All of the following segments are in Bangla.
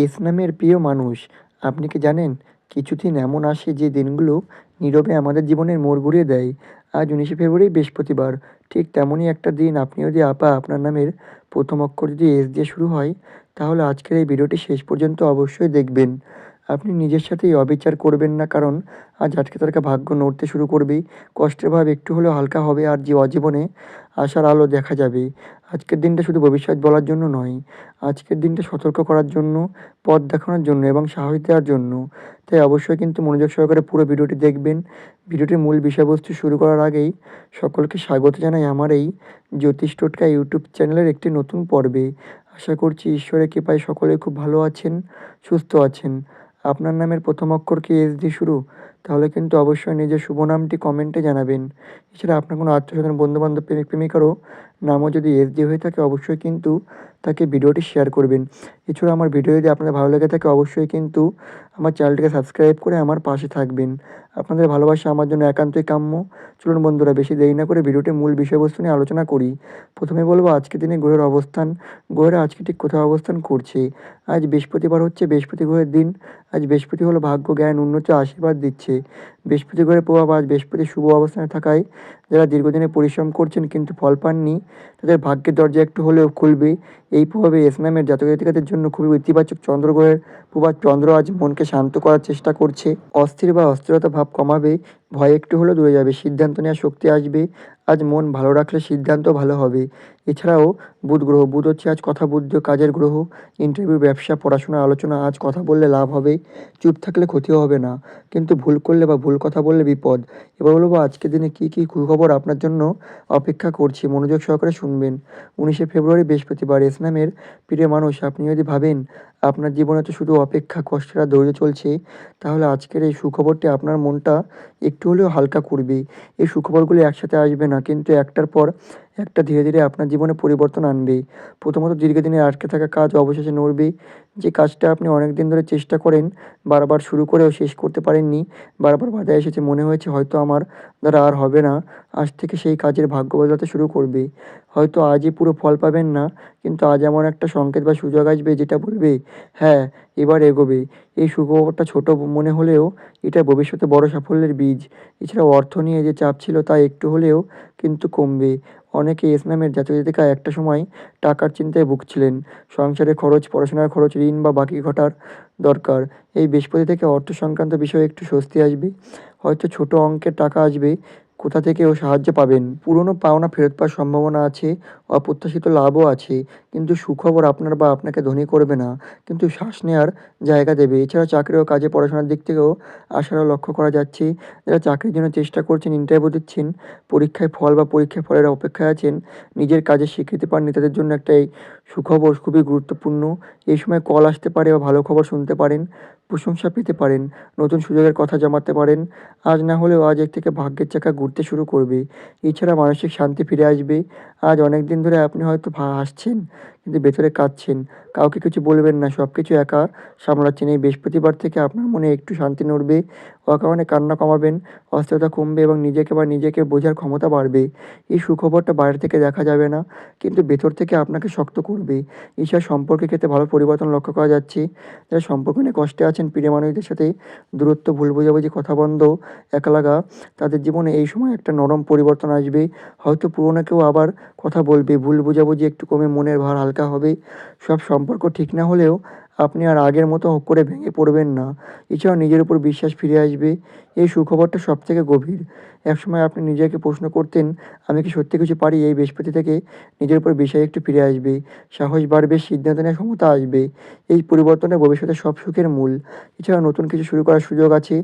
এস নামের প্রিয় মানুষ, আপনি কি জানেন? কিছুদিন এমন আসে যে দিনগুলো নীরবে আমাদের জীবনের মোড় ঘুরিয়ে দেয়। আজ ১৯শে ফেব্রুয়ারি বৃহস্পতিবার। ঠিক তেমনই একটা দিন আপনি যদি আপনার নামের ১ম অক্ষর যদি এস দিয়ে শুরু হয়, তাহলে আজকের এই ভিডিওটি শেষ পর্যন্ত অবশ্যই দেখবেন। আপনি নিজের সাথেই অবিচার করবেন না, কারণ আজ আজকে তারকা ভাগ্য নড়তে শুরু করবে। কষ্টের ভাব একটু হলেও হালকা হবে আর জীবনে আশার আলো দেখা যাবে। আজকের দিনটা শুধু ভবিষ্যৎ বলার জন্য নয়, আজকের দিনটা সতর্ক করার জন্য, পথ দেখানোর জন্য এবং সাহস দেওয়ার জন্য। তাই অবশ্যই কিন্তু মনোযোগ সহকারে পুরো ভিডিওটি দেখবেন। ভিডিওটির মূল বিষয়বস্তু শুরু করার আগেই সকলকে স্বাগত জানাই আমার এই জ্যোতিষ টোটকা ইউটিউব চ্যানেলের একটি নতুন পর্বে। আশা করছি ঈশ্বরের কৃপায় সকলে খুব ভালো আছেন, সুস্থ আছেন। আপনার নামের ১ম অক্ষর কি এস দিয়ে শুরু? তাহলে কিন্তু অবশ্যই নিজের শুভ নামটি কমেন্টে জানাবেন। এছাড়া আপনার কোনো আত্মীয়স্বজন, বন্ধু-বান্ধব, প্রেমিক-প্রেমিকারও নামও যদি এস দিয়ে হয়ে থাকে, অবশ্যই কিন্তু তাকে ভিডিওটি শেয়ার করবেন। এছাড়া আমার ভিডিও যদি আপনাদের ভালো লেগে থাকে, অবশ্যই কিন্তু আমার চ্যানেলটিকে সাবস্ক্রাইব করে আমার পাশে থাকবেন। আপনাদের ভালোবাসা আমার জন্য একান্তই কাম্য। চলুন বন্ধুরা, বেশি দেরি না করে ভিডিওটির মূল বিষয়বস্তু নিয়ে আলোচনা করি। প্রথমে বলবো আজকের দিনে গ্রহের অবস্থান। গ্রহরা আজকে ঠিক কোথায় অবস্থান করছে? আজ বৃহস্পতিবার হচ্ছে বৃহস্পতি গ্রহের দিন। আজ বৃহস্পতি হলো ভাগ্য, জ্ঞান, উন্নতি, আশীর্বাদ দিচ্ছে। বৃহস্পতি গ্রহের প্রভাব আজ বৃহস্পতির শুভ অবস্থানে থাকায় যারা দীর্ঘদিনে পরিশ্রম করছেন কিন্তু ফল পাননি, তাদের ভাগ্যের দরজা একটু হলেও খুলবে। এই প্রভাবে এস নামের জাতক জাতিকাদের জন্য খুবই ইতিবাচক। চন্দ্রগ্রহের প্রভাব, চন্দ্র আজ মনকে শান্ত করার চেষ্টা করছে। অস্থির বা অস্থিরতা ভাব কমাবে, ভয় একটু হলেও দূরে যাবে, সিদ্ধান্ত নেওয়ার শক্তি আসবে। আজ মন ভালো রাখলে সিদ্ধান্ত ভালো হবে। এছাড়াও বুধ গ্রহ, বুধ হচ্ছে আজ কথা, বুদ্ধি ও কাজের গ্রহ। ইন্টারভিউ, ব্যবসা, পড়াশোনা, আলোচনা, আজ কথা বললে লাভ হবে। চুপ থাকলে ক্ষতিও হবে না, কিন্তু ভুল করলে বা ভুল কথা বললে বিপদ। এবার বলবো আজকের দিনে কী কী সুখবর আপনার জন্য অপেক্ষা করছি, মনোযোগ সহকারে শুনবেন। ১৯শে ফেব্রুয়ারি বৃহস্পতিবার। এস নামের প্রিয় মানুষ, আপনি যদি ভাবেন আপনার জীবনে তো শুধু অপেক্ষা, কষ্টের আর ধৈর্য চলছে, তাহলে আজকের এই সুখবরটি আপনার মনটা একটু হলেও হালকা করবে। এই সুখবরগুলি একসাথে আসবে না, কিন্তু একটার পর একটা ধীরে ধীরে আপনার জীবনে পরিবর্তন আনবে। প্রথমত, দীর্ঘদিনের আটকে থাকা কাজ অবশেষে নড়বে। যে কাজটা আপনি অনেক দিন ধরে চেষ্টা করেন, বারবার শুরু করেও শেষ করতে পারেননি, বারবার বাধা এসেছে, মনে হয়েছে হয়তো আমার দ্বারা আর হবে না, আজ থেকে সেই কাজের ভাগ্য বদলাতে শুরু করবে। হয়তো আজই পুরো ফল পাবেন না, কিন্তু আজ এমন একটা সংকেত বা সুযোগ আসবে যেটা বলবে, হ্যাঁ, এবার এগোবে। এই সুখবরটা ছোট মনে হলেও এটা ভবিষ্যতে বড় সাফল্যের বীজ। এছাড়াও অর্থ নিয়ে যে চাপ ছিল তা একটু হলেও কিন্তু কমবে। অনেকে এস নামের জাতক জাতিকা একটা সময় টাকার চিন্তায় ভুগছিলেন। সংসারের খরচ, পড়াশোনার খরচ, ঋণ বা বাকি ঘটার দরকার। এই বৃহস্পতি থেকে অর্থ সংক্রান্ত বিষয়ে একটু স্বস্তি আসবে। হয়তো ছোট অঙ্কের টাকা আসবে, কোথা থেকেও সাহায্য পাবেন। পুরনো পাওনা ফেরত পাওয়ার সম্ভাবনা আছে, অপ্রত্যাশিত লাভও আছে। কিন্তু সুখবর আপনার বা আপনাকে ধনী করবে না, কিন্তু শ্বাস নেওয়ার জায়গা দেবে। এছাড়া চাকরি ও কাজে, পড়াশোনার দিক থেকেও আশারও লক্ষ্য করা যাচ্ছে। যারা চাকরির জন্য চেষ্টা করছেন, ইন্টারভিউ দিচ্ছেন, পরীক্ষায় ফল বা পরীক্ষার ফলের অপেক্ষায় আছেন, নিজের কাজের স্বীকৃতি পাননি, তাদের জন্য একটা এই সুখবর খুবই গুরুত্বপূর্ণ। এই সময় কল আসতে পারে বা ভালো খবর শুনতে পারেন, প্রশংসা পেতে পারেন, নতুন সুযোগের কথা জমাতে পারেন। আজ না হলেও আজ এর থেকে ভাগ্যের চাকা ঘুরতে শুরু করবে। এছাড়া মানসিক শান্তি ফিরে আসবে। আজ অনেক দিন ধরে আপনি হয়তো হাসছেন, কিন্তু ভেতরে কাঁদছেন। কাউকে কিছু বলবেন না, সব কিছু একা সামলাচ্ছেন। এই বৃহস্পতিবার থেকে আপনার মনে একটু শান্তি নড়বে, অকারণে কান্না কমাবেন, অস্থিরতা কমবে এবং নিজেকে বোঝার ক্ষমতা বাড়বে। এই সুখবরটা বাইরে থেকে দেখা যাবে না, কিন্তু ভেতর থেকে আপনাকে শক্ত করবে। এছাড়া সম্পর্কের ক্ষেত্রে ভালো পরিবর্তন লক্ষ্য করা যাচ্ছে। যারা সম্পর্ক নিয়ে কষ্টে আছেন, প্রিয় মানুষদের সাথে দূরত্ব, ভুল বোঝাবুঝি, কথা বন্ধ, একা লাগা, তাদের জীবনে এই সময় একটা নরম পরিবর্তন আসবে। হয়তো পুরনো কেউ আবার কথা বলবে, ভুল বোঝাবুঝি একটু কমে মনের ভার হালকা হবে। সব সম্পর্ক ঠিক না হলেও আপনি আর আগের মতো করে ভেঙে পড়বেন না। এছাড়াও নিজের উপর বিশ্বাস ফিরে আসবে। এই সুখবরটা সবথেকে গভীর। একসময় আপনি নিজেকে প্রশ্ন করতেন, আমি কি সত্যি কিছু পারি? এই বৃহস্পতি থেকে নিজের উপর বিশ্বাস একটু ফিরে আসবে। সাহস বাড়বে, সিদ্ধান্ত নেওয়ার ক্ষমতা আসবে। এই পরিবর্তনের ভবিষ্যতের সব সুখের মূল। এছাড়াও নতুন কিছু শুরু করার সুযোগ আছে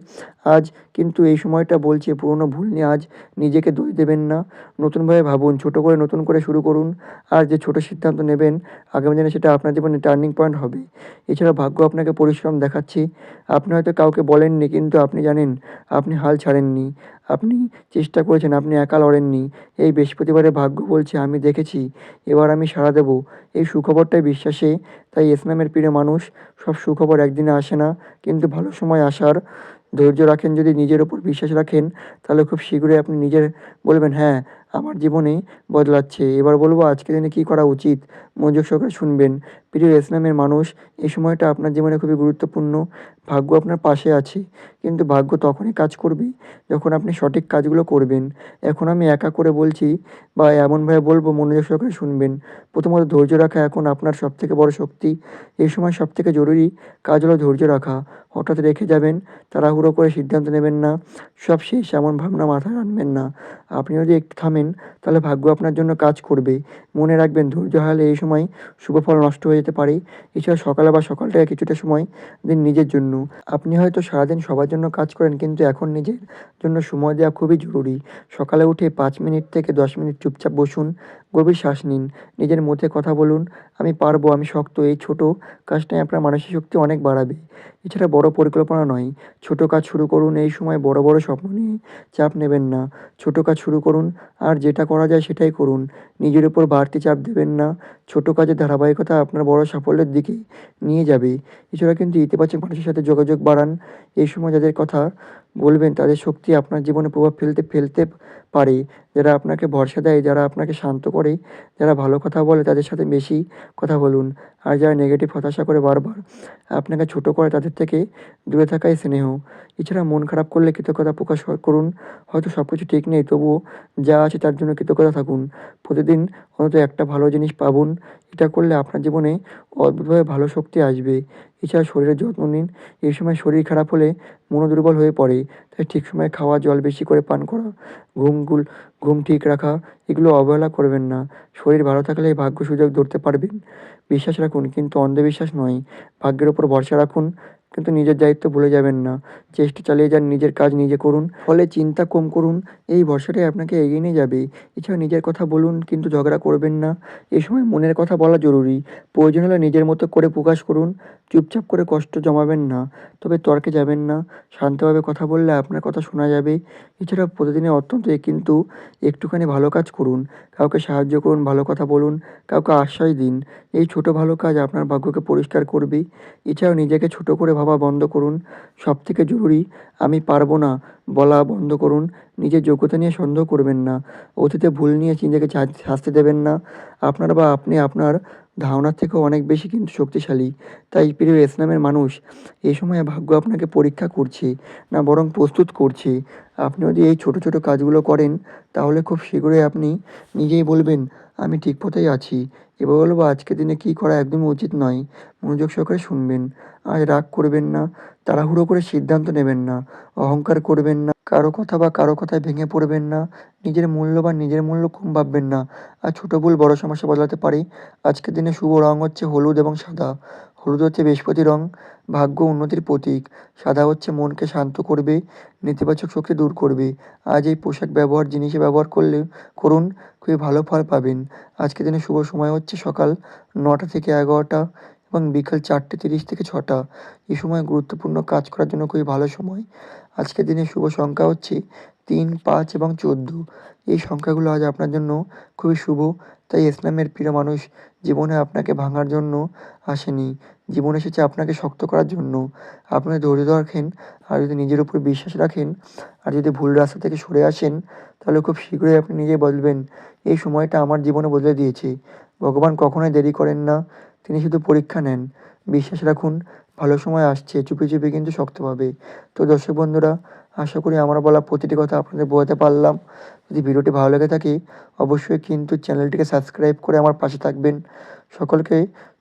আজ, কিন্তু এই সময়টা বলছে পুরনো ভুল নিয়ে আজ নিজেকে দোষ দেবেন না। নতুনভাবে ভাবুন, ছোট করে নতুন করে শুরু করুন। আর যে ছোট সিদ্ধান্ত নেবেন আগামী দিনে, সেটা আপনার জীবনে টার্নিং পয়েন্ট হবে। এছাড়া ভাগ্য আপনাকে পরিশ্রম দেখাচ্ছে। আপনি হয়তো কাউকে বলেননি, কিন্তু আপনি জানেন আপনি হাল ছাড়েননি। আপনি চেষ্টা করেছেন, আপনি একা লড়েননি। এই বৃহস্পতিবারে ভাগ্য বলছে, আমি দেখেছি, এবার আমি সাড়া দেব। এই সুখবরটাই বিশ্বাসে। তাই এস নামের প্রিয় মানুষ, সব সুখবর একদিনে আসে না, কিন্তু ভালো সময় আসার ধৈর্য রাখেন, যদি নিজের ওপর বিশ্বাস রাখেন, তাহলে খুব শীঘ্রই আপনি নিজের বলবেন, হ্যাঁ, আমার জীবনে বদলাচ্ছে। এবার বলবো আজকের দিনে কী করা উচিত, মনোযোগ সহকারে শুনবেন। প্রিয় ইসলামের মানুষ, এই সময়টা আপনার জীবনে খুবই গুরুত্বপূর্ণ। ভাগ্য আপনার পাশে আছে, কিন্তু ভাগ্য তখনই কাজ করবে যখন আপনি সঠিক কাজগুলো করবেন। এখন আমি একা করে বলছি বা এমনভাবে বলবো, মনোযোগ সহকারে শুনবেন। প্রথমত, ধৈর্য রাখা এখন আপনার সবথেকে বড় শক্তি। এই সময় সবথেকে জরুরি কাজ হলো ধৈর্য রাখা। হঠাৎ রেখে যাবেন, তাড়াহুড়ো করে সিদ্ধান্ত নেবেন না, সব শেষ এমন ভাবনা মাথায় আনবেন না। আপনি যদি একটু থামেন, তাহলে ভাগ্য আপনার জন্য কাজ করবে। মনে রাখবেন, ধৈর্য হারালে এই সময় শুভ ফল নষ্ট হয়ে যেতে পারে। এছাড়া সকালে বা সকালটায় কিছুটা সময় দিন নিজের জন্য। আপনি হয়তো সারাদিন সবার জন্য কাজ করেন, কিন্তু এখন নিজের জন্য সময় দেওয়া খুবই জরুরি। সকালে উঠে ৫ মিনিট থেকে ১০ মিনিট চুপচাপ বসুন, গভীর শ্বাস নিন, নিজের মধ্যে কথা বলুন, আমি পারবো, আমি শক্ত। এই ছোট কাজটাই আপনার মানসিক শক্তি অনেক বাড়াবে। এছাড়া বড় পরিকল্পনা নয়, ছোট কাজ শুরু করুন। এই সময় বড় বড় স্বপ্ন নিয়ে চাপ নেবেন না, ছোট কাজ শুরু করুন, আর যেটা করা যায় সেটাই করুন। নিজের উপর বাড়তি চাপ দেবেন না, ছোট কাজের ধারাবাহিকতা আপনার বড় সাফল্যের দিকে নিয়ে যাবে। এছাড়া কিন্তু ইতিবাচক মানুষের সাথে যোগাযোগ বাড়ান। এই সময় যাদের কথা বলবেন তাদের শক্তি আপনার জীবনে প্রভাব ফেলতে পারে। যারা আপনাকে ভরসা দেয়, যারা আপনাকে শান্ত করে, যারা ভালো কথা বলে, তাদের সাথে বেশি কথা বলুন। আর যারা নেগেটিভ হতাশা করে বারবার আপনাকে ছোট করে, তাদের থেকে দূরে থাকাই স্নেহ। এছাড়া মন খারাপ করলে কৃতজ্ঞতা প্রকাশ করুন। হয়তো সবকিছু ঠিক নেই, তবুও যা আছে তার জন্য কৃতজ্ঞতা থাকুন। প্রতিদিন অন্তত একটা ভালো জিনিস পাবুন। এটা করলে আপনার জীবনে অদ্ভুতভাবে ভালো শক্তি আসবে। এছাড়া শরীরের যত্ন নিন। এই সময় শরীর খারাপ হলে মনও দুর্বল হয়ে পড়ে। তাই ঠিক সময়ে খাওয়া, জল বেশি করে পান করা, ঘুমগুল ঘুম ঠিক রাখা, এগুলো অবহেলা করবেন না। শরীর ভালো থাকলেই ভাগ্য সুযোগ ধরতে পারবেন। বিশ্বাস রাখুন, কিন্তু অন্ধবিশ্বাস নয়। ভাগ্যের ওপর ভরসা রাখুন, কিন্তু নিজের দায়িত্ব ভুলে যাবেন না। চেষ্টা চালিয়ে যান, নিজের কাজ নিজে করুন। ফলে চিন্তা কম করুন। এই ভরসাটাই আপনাকে এগিয়ে নিয়ে যাবে। এছাড়া নিজের কথা বলুন, কিন্তু ঝগড়া করবেন না। এই সময় মনের কথা বলা জরুরি। প্রয়োজন হলে নিজের মতো করে প্রকাশ করুন। চুপচাপ করে কষ্ট জমাবেন না। তবে তর্কে যাবেন না। শান্তভাবে কথা বললে আপনার কথা শোনা যাবে। এছাড়া প্রতিদিনের অত্যন্ত কিন্তু একটুখানি ভালো কাজ করুন। কাউকে সাহায্য করুন, ভালো কথা বলুন, কাউকে আশ্বাস দিন। এই ছোট ভালো কাজ আপনার ভাগ্যকে পরিষ্কার করবে। এছাড়াও নিজেকে ছোট করে ভাবা বন্ধ করুন। সবথেকে জরুরি, আমি পারবো না বলা বন্ধ করুন। নিজের যোগ্যতা নিয়ে সন্দেহ করবেন না। অতীতে ভুল নিয়ে নিজেকে শাস্তি দেবেন না। আপনি আপনার ধারণার থেকেও অনেক বেশি কিন্তু শক্তিশালী। তাই প্রিয় ইসলামের মানুষ, এই সময়ে ভাগ্য আপনাকে পরীক্ষা করছে না, বরং প্রস্তুত করছে। আপনি যদি এই ছোট ছোট কাজগুলো করেন, তাহলে খুব শীঘ্রই আপনি নিজেই বলবেন, আমি ঠিক পথেই আছি। এবার বলবো, আজকের দিনে কী করা একদমই উচিত নয়। মনোযোগ সহকারে শুনবেন। আজ রাগ করবেন না, তাড়াহুড়ো করে সিদ্ধান্ত নেবেন না, অহংকার করবেন না, কারো কথা বা কারো কথায় ভেঙে পড়বেন না, নিজের মূল্য কম ভাববেন না। আর ছোট ভুল বড় সমস্যা বদলাতে পারে। আজকের দিনে শুভ রং হচ্ছে হলুদ এবং সাদা। হলুদ হচ্ছে বৃহস্পতি রং, ভাগ্য উন্নতির প্রতীক। সাদা হচ্ছে মনকে শান্ত করবে, নেতিবাচক শক্তি দূর করবে। আজ এই পোশাক জিনিসে ব্যবহার করুন, খুবই ভালো ফল পাবেন। আজকের দিনে শুভ সময় হচ্ছে সকাল ৯টা থেকে ১১টা এবং বিকাল ৪:৩০ থেকে ৬টা। এই সময় গুরুত্বপূর্ণ কাজ করার জন্য খুবই ভালো সময়। আজকের দিনে শুভ সংখ্যা হচ্ছে ৩, ৫ এবং ১৪। এই সংখ্যাগুলো আজ আপনার জন্য খুবই শুভ। তাই ইসলামের প্রিয় মানুষ, জীবনে আপনাকে ভাঙার জন্য আসেনি। জীবন এসেছে আপনাকে শক্ত করার জন্য। আপনি ধৈর্য রাখেন, আর যদি নিজের উপর বিশ্বাস রাখেন, আর যদি ভুল রাস্তা থেকে সরে আসেন, তাহলে খুব শীঘ্রই আপনি নিজেই বলবেন, এই সময়টা আমার জীবনে বদলে দিয়েছে। ভগবান কখনোই দেরি করেন না, তিনি শুধু পরীক্ষা নেন। বিশ্বাস রাখুন, ভালো সময় আসছে, চুপি চুপি কিন্তু শক্ত পাবে। তো দর্শক বন্ধুরা, আশা করি আমার বলা প্রতিটি কথা আপনাদের বোঝাতে পারলাম। যদি ভিডিওটি ভালো লেগে থাকে, অবশ্যই কিন্তু চ্যানেলটিকে সাবস্ক্রাইব করে আমার পাশে থাকবেন। সকলকে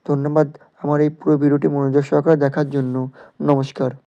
ধন্যবাদ আমার এই পুরো ভিডিওটি মনোযোগ সহকারে দেখার জন্য। নমস্কার।